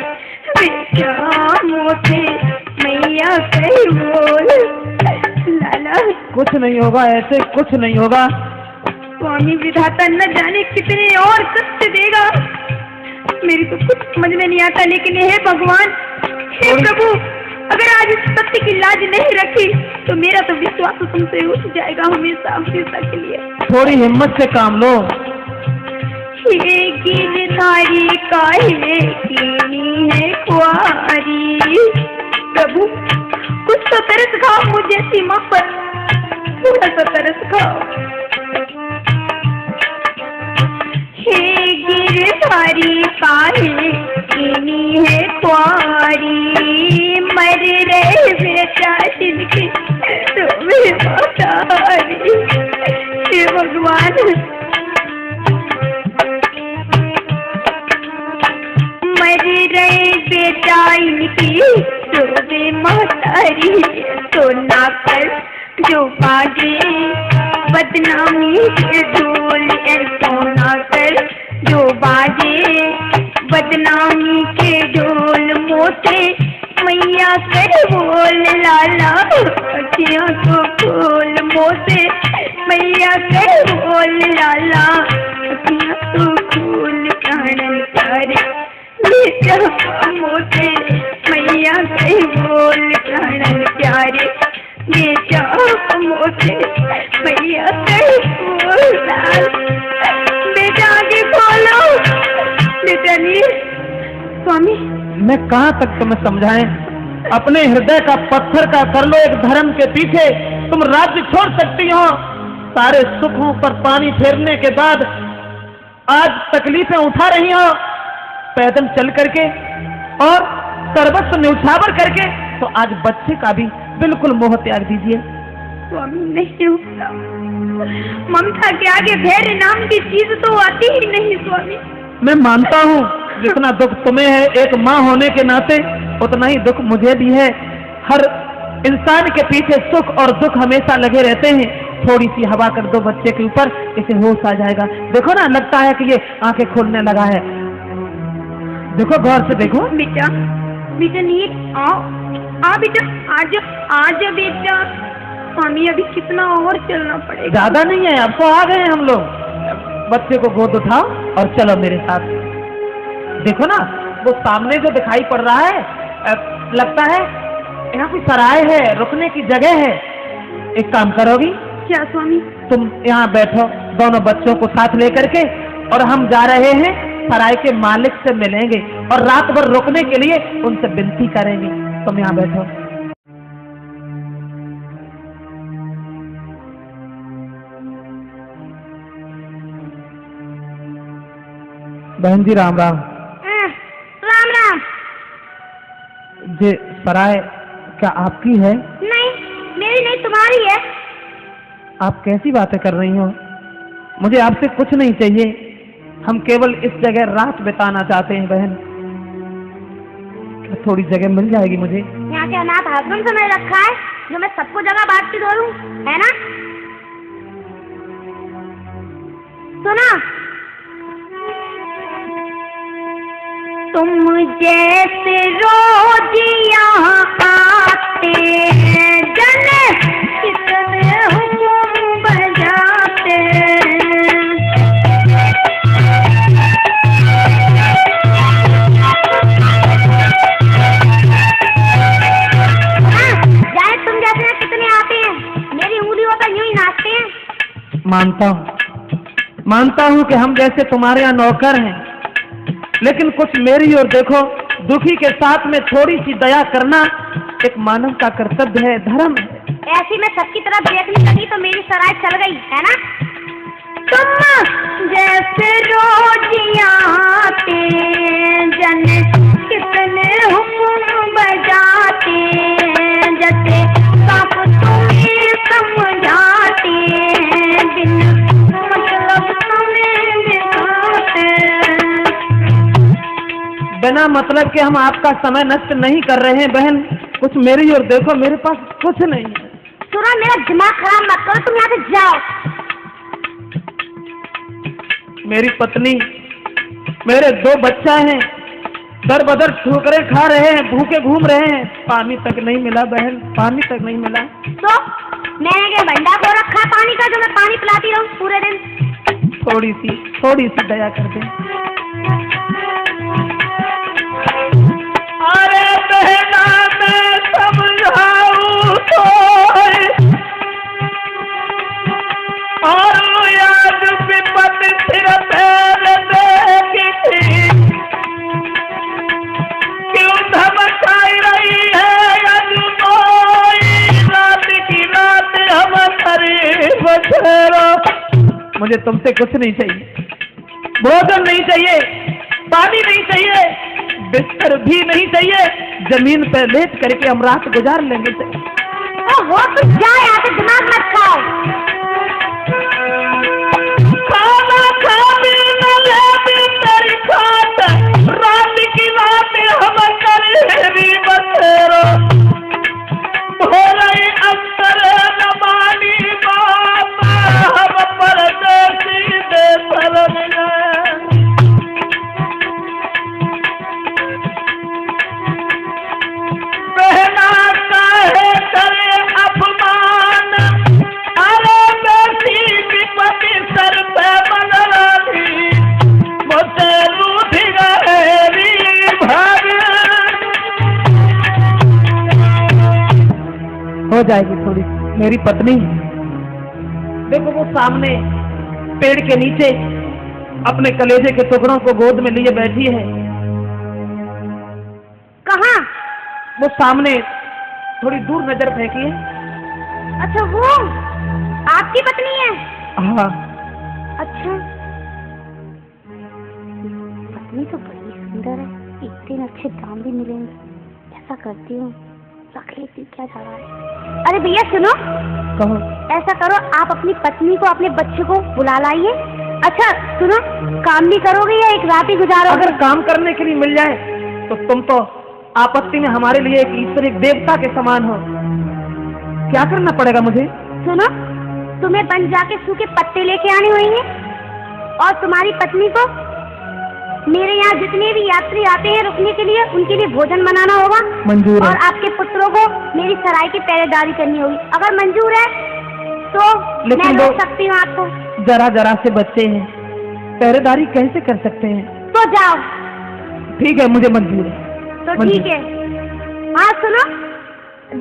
बेटा मोसे मैया कह बोल लाला। कुछ नहीं होगा, ऐसे कुछ नहीं होगा। स्वामी विधाता न जाने कितने और कष्ट देगा, मेरी तो कुछ समझ में नहीं आता। लेकिन हे भगवान, हे प्रभु, अगर आज इस सत्य की लाज नहीं रखी तो मेरा तो विश्वास तुमसे उठ जाएगा हमेशा हमेशा के लिए। थोड़ी हिम्मत से काम लो। हे गिरधारी काहे कीनी है कुआरी। प्रभु कुछ तो तरस खाओ मुझे सीमा पर, थोड़ा सा तरस खाओ। हे गिरधारी काहे कीनी है कुआरी। मर रहे बेटा जिनकी तुम्हें बतारी। हे भगवान, मर रहे बेटा इनकी तुम्हें महतारी। तो ना कर जो बाजे बदनामी के ढोल, ऐसा ना कर जो बाजे बदनामी के ढोल। मोसे मैया कर बोल लाला अखियाँ तो खोल। मोसे मैया कर बोल लाला अखियाँ तो खोल। प्राणन प्यारे बेटा मोसे मैया कर बोल। प्राणन प्यारे बेटा मोसे मैया कर बोल। बेटा आगे खोलो। बेटा नीर। स्वामी मैं कहाँ तक तुम्हें समझाएं? अपने हृदय का पत्थर का कर लो एक धर्म के पीछे। तुम राज्य छोड़ सकती हो, सारे सुखों पर पानी फेरने के बाद आज तकलीफें उठा रही हो पैदल चल करके और सर्वस्व न्यौछावर करके। तो आज बच्चे का भी बिल्कुल मोह त्याग दीजिए। स्वामी नहीं होता, ममता के आगे धैर्य नाम की चीज तो आती ही नहीं। स्वामी मैं मानता हूँ जितना दुख तुम्हें है एक माँ होने के नाते उतना ही दुख मुझे भी है, हर इंसान के पीछे सुख और दुख हमेशा लगे रहते हैं। थोड़ी सी हवा कर दो बच्चे के ऊपर, इसे होश आ जाएगा। देखो ना, लगता है कि ये आंखें खोलने लगा है। देखो, गौर से देखो। बेटा, बेटा नीर, आओ आओ बेटा, आज आज बेटा, स्वामी अभी कितना और चलना पड़ेगा। ज्यादा नहीं है, अब तो आ गए हम लोग। बच्चे को गोद उठाओ और चलो मेरे साथ। देखो ना, वो सामने जो दिखाई पड़ रहा है, लगता है यहाँ कोई सराय है, रुकने की जगह है। एक काम करोगी? क्या स्वामी? तुम यहाँ बैठो दोनों बच्चों को साथ लेकर के, और हम जा रहे हैं सराय के मालिक से मिलेंगे और रात भर रुकने के लिए उनसे विनती करेंगे। तुम यहाँ बैठो। बहन जी राम राम। राम राम। ये सराय क्या आपकी है? नहीं, मेरी नहीं, तुम्हारी है। आप कैसी बातें कर रही हो? मुझे आपसे कुछ नहीं चाहिए, हम केवल इस जगह रात बिताना चाहते हैं बहन। क्या थोड़ी जगह मिल जाएगी मुझे? यहाँ के अनाथ आश्रम से मैंने रखा है, जो मैं सबको जगह बांटती दौड़ूं, है ना? सुना, तुम जैसे रोज यहाँ आते हैं, जन कितने हुक्म बजाते हैं। जाए तुम जैसे कितने आते हैं, मेरी उंगलियों पर यूं ही नाचते हैं। मानता हूँ कि हम जैसे तुम्हारे यहाँ नौकर हैं, लेकिन कुछ मेरी ओर देखो। दुखी के साथ में थोड़ी सी दया करना एक मानव का कर्तव्य है, धर्म है। ऐसी मैं सबकी तरफ देखने लगी तो मेरी सराय चल गई, है ना? तुम जैसे रोज यहाँ आते, जन कितने हुक्म बजाते, जैसे सांप तुम्हें समझाते, बिन मतलब तुम्हें दिखाते। बिना मतलब के हम आपका समय नष्ट नहीं कर रहे हैं बहन। कुछ मेरी ओर देखो, मेरे पास कुछ नहीं है। सुनो, मेरा दिमाग खराब मत करो, तुम यहाँ से जाओ। मेरी पत्नी, मेरे 2 बच्चा हैं, दर बदर ठोकरें खा रहे हैं, भूखे घूम रहे हैं, पानी तक नहीं मिला बहन, पानी तक नहीं मिला। तो मैंने क्या भंडार को रखा पानी का, जो मैं पानी पिलाती रहूं पूरे दिन? थोड़ी सी दया कर दे। अरे बहना मैं समझाऊं तो, और याद विपत सिर पैर देगी थी, क्यों धमकाई रही है अजनोई, रात की रात हम करीब बसेरो। मुझे तुमसे कुछ नहीं चाहिए, भोजन नहीं चाहिए, पानी नहीं चाहिए, बिस्तर भी नहीं चाहिए, जमीन पे लेट करके हम रात गुजार लेंगे। ओहो, तुम जाओ यहाँ से, दिमाग मत खाओ। खाना खाने न ले तेरी खाट, रात की रात हम करीबी बसेरो, हो रही अंतर न मानी बात, हम परदेसी देशर में। हो जाएगी थोड़ी। मेरी पत्नी देखो, वो सामने पेड़ के नीचे अपने कलेजे के टुकड़ों को गोद में लिए बैठी है। कहाँ? वो सामने थोड़ी दूर नजर फेंकी है। अच्छा, वो आपकी पत्नी है? हाँ। अच्छा, पत्नी तो बड़ी सुंदर है, एक दिन अच्छे दाम भी मिलेंगे। ऐसा करती हूँ, रख लेती, क्या जा रहा है। अरे भैया सुनो, कहो। ऐसा करो, आप अपनी पत्नी को, अपने बच्चे को बुला लाइए। अच्छा सुनो, काम भी करोगे या एक रात ही गुजारोगे? अगर काम करने के लिए मिल जाए तो तुम तो आपत्ति में हमारे लिए एक ईश्वर, एक देवता के समान हो। क्या करना पड़ेगा मुझे? सुनो, तुम्हें बन जाके सूखे पत्ते लेके आने होंगे और तुम्हारी पत्नी को मेरे यहाँ जितने भी यात्री आते हैं रुकने के लिए उनके लिए भोजन बनाना होगा। मंजूर है। और आपके पुत्रों को मेरी सराय की पहरेदारी करनी होगी। अगर मंजूर है तो मैं रोक सकती हूँ आपको। जरा जरा से बच्चे हैं, पहरेदारी कैसे कर सकते हैं? तो जाओ। ठीक है, मुझे मंजूर है। तो ठीक है। हाँ सुनो,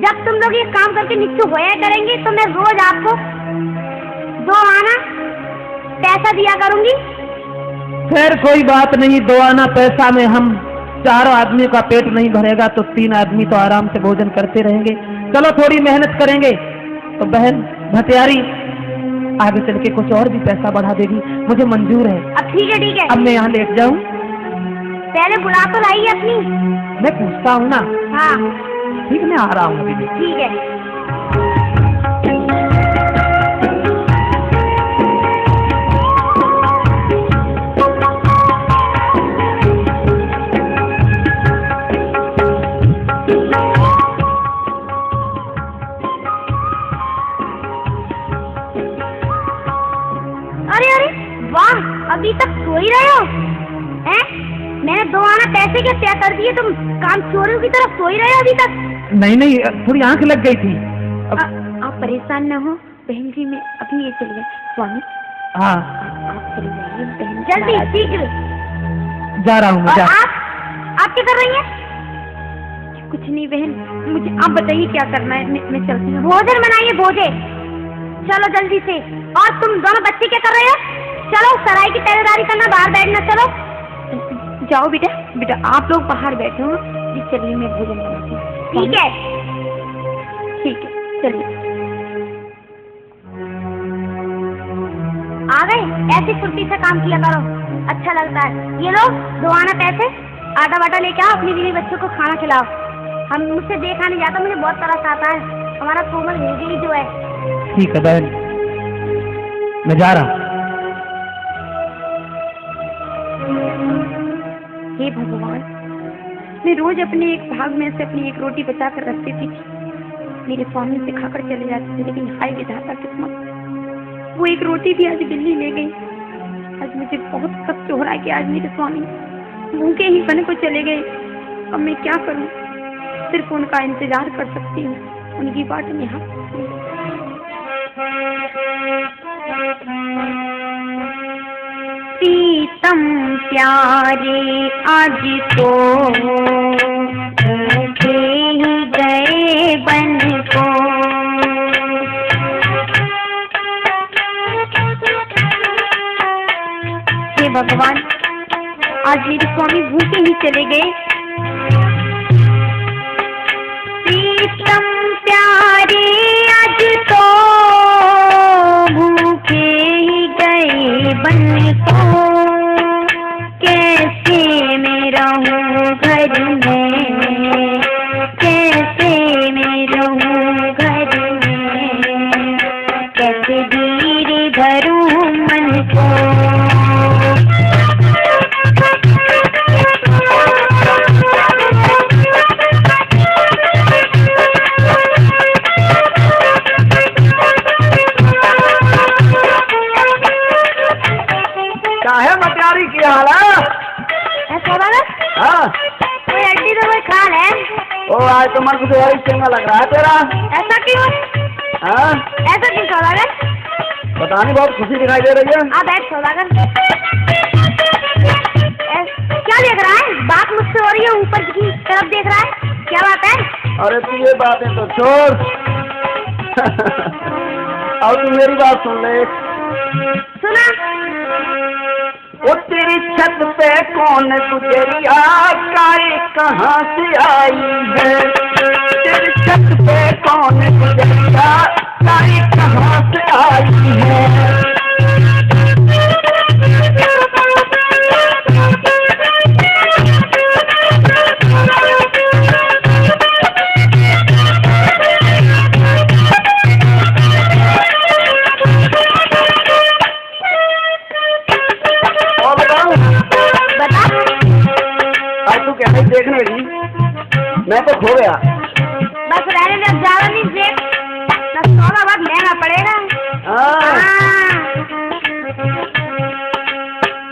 जब तुम लोग ये काम करके निश्चय होया करेंगे तो मैं रोज आपको 2 आना पैसा दिया करूंगी। खैर कोई बात नहीं, 2 आना पैसा में हम 4 आदमी का पेट नहीं भरेगा तो 3 आदमी तो आराम से भोजन करते रहेंगे। चलो थोड़ी मेहनत करेंगे। तो बहन भटियारी आगे चल के कुछ और भी पैसा बढ़ा देगी, मुझे मंजूर है। अब ठीक है, ठीक है। अब मैं यहाँ लेट जाऊँ? पहले बुला तो लाइए अपनी। मैं पूछता हूँ ना। हाँ ठीक, मैं आ रहा हूँ अभी। ठीक है। अरे अरे वाह, अभी तक सो ही रहे हो हैं? मैंने 2 आना पैसे के तय कर दिए, तुम काम चोरों की तरह सो ही रहे हो अभी तक? नहीं नहीं, थोड़ी आंख लग गई थी। आप परेशान न हो बहन जी, मैं अभी ये चल गए। स्वामी हाँ आप चले जाइए बहन, जल्दी शीघ्र। जा रहा हूँ। और आप क्या कर रही हैं? कुछ नहीं बहन, मुझे आप बताइए क्या करना है। मैं चलती हूँ। भोजन बनाइए, भोजन। चलो जल्दी से। और तुम दोनों बच्चे क्या कर रहे हो? चलो सराय की पहरेदारी करना, बाहर बैठना। चलो जाओ बेटा। बेटा आप लोग बाहर बैठो, जी चलिए मैं भोजन बनाती हूँ। ठीक है ठीक है, चलिए। आ गए? ऐसे फुर्ती से काम किया करो, अच्छा लगता है। ये लो 2 आना पैसे, आटा वाटा लेके आओ, अपनी बीवी बच्चों को खाना खिलाओ। हम मुझसे देखा नहीं जाता, मुझे बहुत तरस आता है। हमारा कोमल भेजी जो है। ठीक है बहन, मैं जा रहा हूँ। हे भगवान, मैं रोज अपने एक भाग में से अपनी एक रोटी बचा कर रखती थी, मेरे स्वामी से खाकर चले जाते थे। लेकिन हाय विधाता किस्मत, वो एक रोटी भी आज बिल्ली ले गई। आज मुझे बहुत कष्ट हो रहा है कि आज मेरे स्वामी भूखे ही बन को चले गए। अब मैं क्या करूं? सिर्फ उनका इंतजार कर सकती हूँ, उनकी बाट में हाथ। प्रीतम प्यारे आज तो भूखे ही गए बन को। हे भगवान, आज मेरे स्वामी भूखे ही चले गए। प्रीतम प्यारे आज तो भूखे ही गए बन को। कैसे मैं रहूं घर में, कैसे मैं रहूं घर में, कैसे धीरे धरूं मन को। क्या हाल है? हाँ, कोई हड्डी तो कोई खाल है। ओ आज तो मन कुछ और ही चंगा लग रहा है तेरा। ऐसा क्यों? हाँ, ऐसा क्यों सौदागर? पता नहीं, बहुत खुशी दिखाई दे रही है। आप बैठ सौदागर। क्या देख रहा है? बात मुझसे हो रही है, ऊपर की तरफ देख रहा है, क्या बात है? अरे तू ये बातें तो छोड़। अब तू मेरी बात सुन ले। सुना? वो तेरी छत पे कौन गुजरिया काय कहाँ से आई है? तेरी छत पे कौन गुजरिया काय कहाँ से आई है? देखने की गया? बस रहने दो, ज्यादा नहीं सेठ, बस थोड़ा बहुत महंगा पड़ेगा।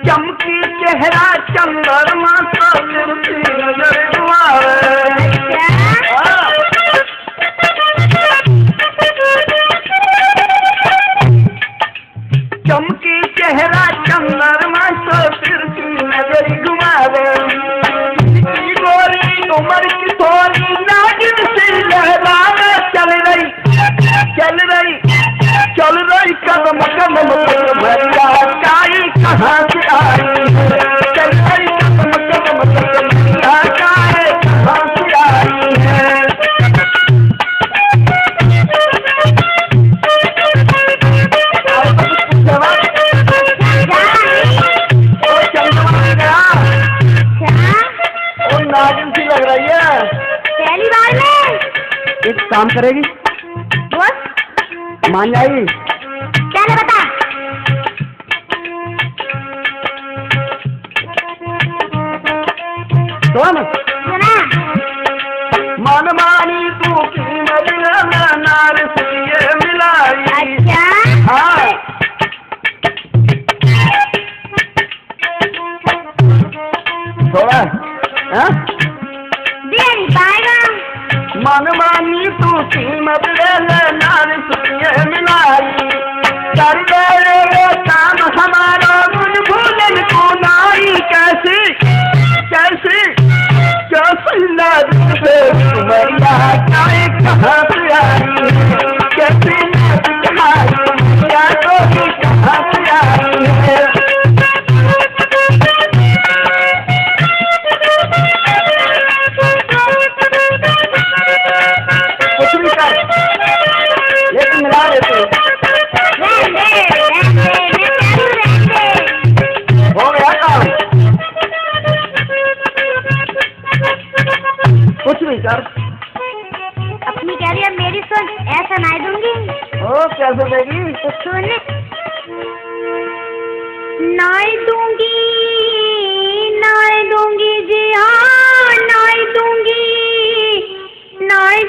चमकी चेहरा चंद्रमा तो तिरछी नजर मारे। चमकी चेहरा चंद्रमा तो तिरछी नजर घुमावे। गोरी उम्र की थोड़ी नागिन सी लहरावे। चल रही कदम कदम पर भरिया काई कहाँ से आई है? चल रही कदम कदम पर भरिया काई कहाँ से आई है? नागिन सी लग रही है पहली बार में। एक काम करेगी, बोल, मान जाएगी? क्या बता। सुना मन मानी तू की मदिना नार से ये मिलाई। अच्छा, हाँ थोड़ा दे नहीं पाएगा। मन मानी तू कीमत ले नार से ये मिलाई। कर दे रे काम हमारा मुझ भूलन को नाई। कैसी लाज से तुम्हारा काहे कहाँ से आई है? कैसी लाज तुम्हारी क्या तो कहाँ से आई है? कुछ भी कर लेकिन मिला देते हो गया काम। कुछ भी कर। अपनी कह रही है मेरी सुन, ऐसा नहीं दूंगी। ओ कैसे देगी? तो सुन, नहीं दूंगी जी, हाँ नहीं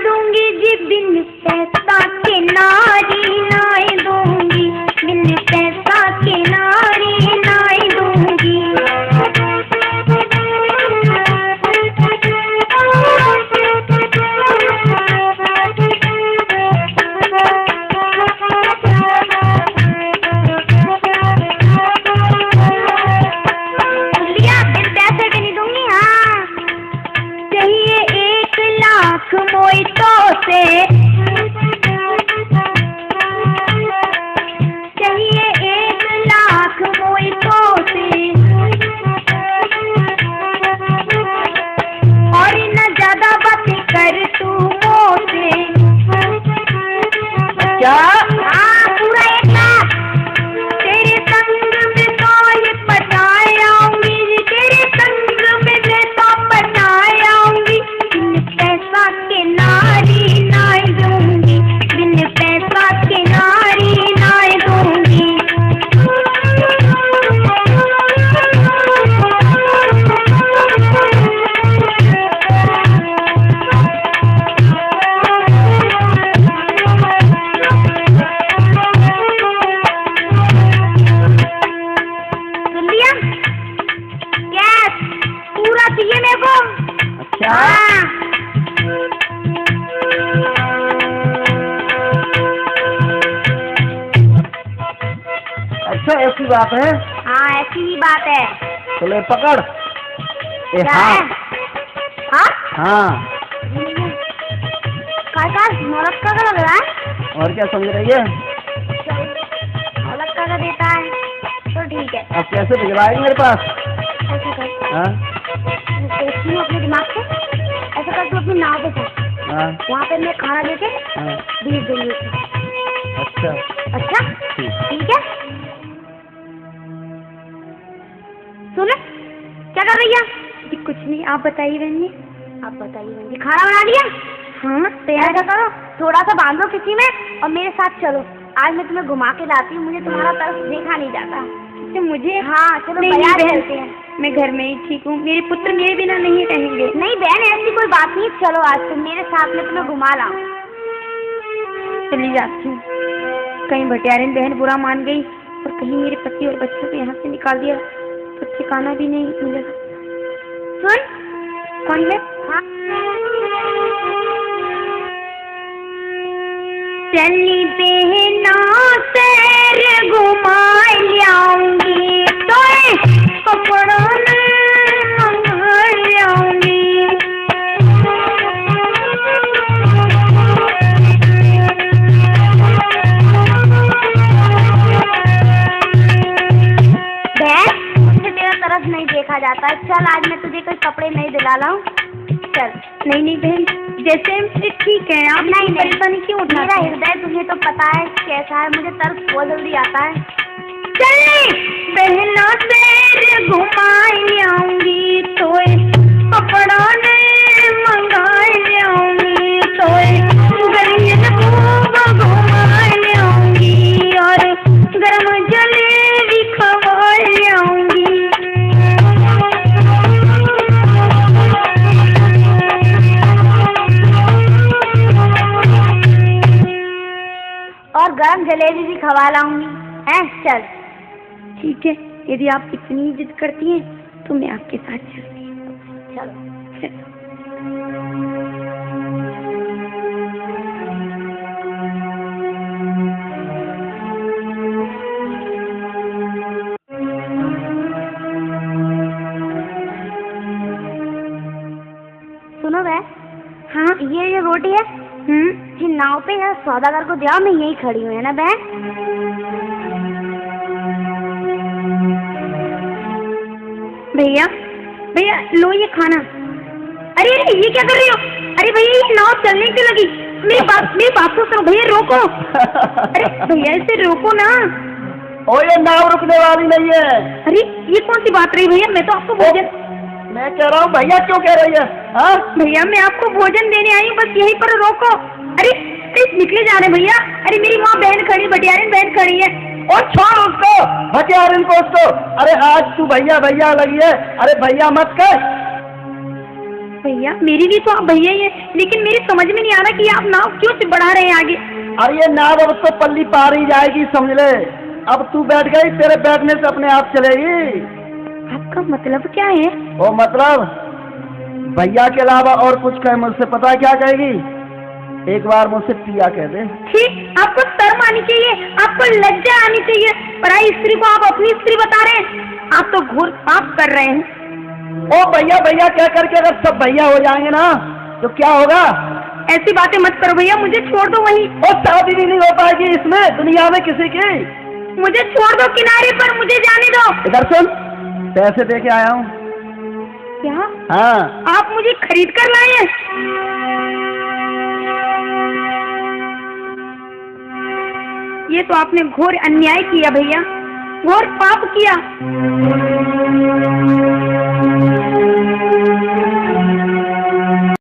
दूंगी जी, बिन पैसा के नारी नहीं दूंगी, बिन पैसा के नारी नहीं दूंगी। चाहिए 1 लाख मोइतो से, और न ज्यादा बातें कर तू मोसे। क्या? हाँ पूरा 1 लाख। तेरे संग में कॉल पटाए आऊंगी, तेरे संग में मैं तो पटाए आऊंगी। बिन पैसा के नारी नहीं दूंगी, बिन पैसा के नारी नहीं दूंगी। सुन लिया? कैश पूरा चाहिए मेरे को। अच्छा हाँ। अच्छा ऐसी बात है? हाँ ऐसी ही बात है। तो ले पकड़। ए क्या हाँ है? हाँ हाँ काका मोलक का लग रहा है। और क्या समझ रही है? मोलक का देता है तो ठीक है। अब कैसे भिजवाएगी मेरे पास? ऐसा कर, हाँ देखती हूँ अपने दिमाग से। ऐसा कर तू अपनी नाव पे चल, हाँ वहाँ पे मैं खाना देके हाँ। भेज दूंगी। अच्छा अच्छा ठीक। ठीक है। सुने क्या कर रही है? जी कुछ नहीं, आप बताइए बहन जी। आप बताइए बहन जी, खाना बना लिया? हाँ तैयार करो, थोड़ा सा बांधो किसी में और मेरे साथ चलो। आज मैं तुम्हें घुमा के लाती हूँ, मुझे तुम्हारा तरफ देखा नहीं जाता। अच्छा मुझे? हाँ चलो नहीं बाजार बहन, चलते हैं। मैं घर में ही ठीक हूँ, मेरे पुत्र मेरे बिना नहीं रहेंगे। नहीं बहन ऐसी कोई बात नहीं, चलो आज तुम मेरे साथ में तुम्हें घुमा लाऊं। चली जाती हूँ, कहीं भटियारिन बहन बुरा मान गई और कहीं मेरे पति और बच्चों को यहाँ से निकाल दिया तो ठिकाना भी नहीं मिलेगा। सुन, कौन है? हाँ चली बहना सैर घुमा लाऊंगी तो कपड़ों में मंगा लाऊंगी। बहन मुझे तेरा तरफ नहीं देखा जाता है, चल आज मैं तुझे कोई कपड़े नहीं दिला लाऊं। चल। नहीं नहीं बहन, जैसे ठीक है, आप नहीं परेशानी क्यों मेरा उठाते हैं? हृदय तुझे तो पता है कैसा है, मुझे तरस बहुत जल्दी आता है। चले बहना सैर घुमाई आऊंगी तो कपड़ा ने मंगाई आऊंगी तो गलियन खूब घुमाई आऊंगी और गरम जलेबी खवाई आऊंगी। और गरम जलेबी भी खवा लाऊंगी। हैं चल। ठीक है, यदि आप इतनी जिद करती हैं तो मैं आपके साथ चलती हूँ। चलो। सुनो बहन, हाँ। ये रोटी है, ये नाव पे है, सौदागर को दिया, मैं यही खड़ी हूँ है ना बहन। भैया भैया लो ये खाना। अरे अरे ये क्या कर रही हो? अरे भैया ये नाव चलने क्यों लगी? मेरी बात तो सुनो भैया, रोको। अरे भैया इसे रोको ना। ओ ये नाव रुकने वाली नहीं है। अरे ये कौन सी बात रही भैया, मैं तो आपको भोजन, मैं कह रहा हूँ भैया क्यों कह रही है? हाँ भैया मैं आपको भोजन देने आई हूँ, बस यहीं पर रोको। अरे अरे निकले जा रहे भैया। अरे मेरी वहाँ बहन खड़ी, भटियारिन बहन खड़ी है। और छोड़ उसको, भटियारिन को उसको। अरे आज तू भैया भैया लगी है, अरे भैया मत कर। भैया मेरी भी तो आप भैया ही है, लेकिन मेरी समझ में नहीं आ रहा कि आप नाव क्यों से बढ़ा रहे हैं आगे। अरे ये नाव अब तो पल्ली पार ही जाएगी, समझ ले। अब तू बैठ गई, तेरे बैठने से अपने आप चलेगी। आपका मतलब क्या है? वो मतलब भैया के अलावा और कुछ कहे मुझसे, पता क्या कहेगी? एक बार मुझसे पिया कह दे। ठीक, आपको शर्म आनी चाहिए, आपको लज्जा आनी चाहिए। पराई स्त्री को आप अपनी स्त्री बता रहे हैं, आप तो घोर पाप कर रहे हैं। ओ भैया भैया कह करके अगर सब भैया हो जाएंगे ना तो क्या होगा? ऐसी बातें मत करो भैया, मुझे छोड़ दो वहीं। और शादी भी नहीं हो पाएगी इसमें दुनिया में किसी की। मुझे छोड़ दो किनारे पर, मुझे जाने दो। इधर सुन, पैसे दे के आया हूँ। क्या? हाँ आप मुझे खरीद कर लाए हैं? ये तो आपने घोर अन्याय किया भैया, घोर पाप किया।